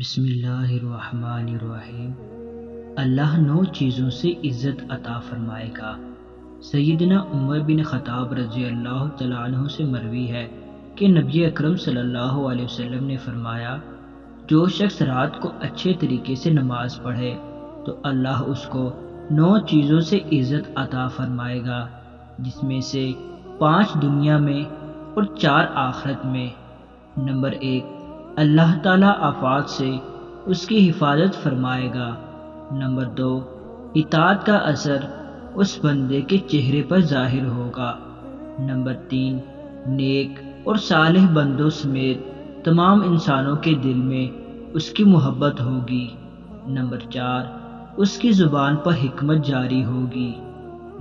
بسم اللہ الرحمن الرحیم۔ اللہ 9 چیزوں سے عزت عطا فرمائے گا۔ سیدنا عمر بن خطاب رضی اللہ تعالیٰ عنہ سے مروی ہے کہ نبی اکرم صلی اللہ علیہ وسلم نے فرمایا، جو شخص رات کو اچھے طریقے سے نماز پڑھے تو اللہ اس کو 9 چیزوں سے عزت عطا فرمائے گا، جس میں سے 5 دنیا میں اور 4 آخرت میں۔ نمبر 1، اللہ تعالیٰ آفات سے اس کی حفاظت فرمائے گا۔ نمبر 2، اطاعت کا اثر اس بندے کے چہرے پر ظاہر ہوگا۔ نمبر 3، نیک اور صالح بندوں سمیت تمام انسانوں کے دل میں اس کی محبت ہوگی۔ نمبر 4، اس کی زبان پر حکمت جاری ہوگی۔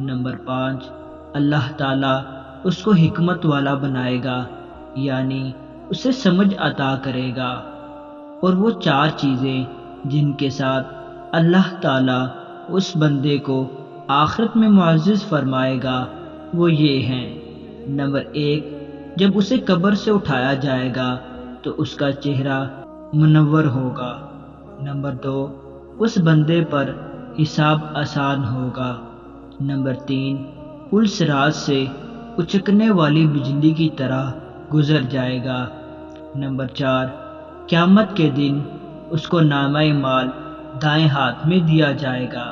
نمبر 5، اللہ تعالیٰ اس کو حکمت والا بنائے گا، یعنی اسے سمجھ عطا کرے گا۔ اور وہ 4 چیزیں جن کے ساتھ اللہ تعالیٰ اس بندے کو آخرت میں معزز فرمائے گا وہ یہ ہیں۔ نمبر 1، جب اسے قبر سے اٹھایا جائے گا تو اس کا چہرہ منور ہوگا۔ نمبر 2، اس بندے پر حساب آسان ہوگا۔ نمبر 3، پل صراط سے اچکنے والی بجلی کی طرح گزر جائے گا۔ نمبر 4، قیامت کے دن اس کو نامہ اعمال دائیں ہاتھ میں دیا جائے گا۔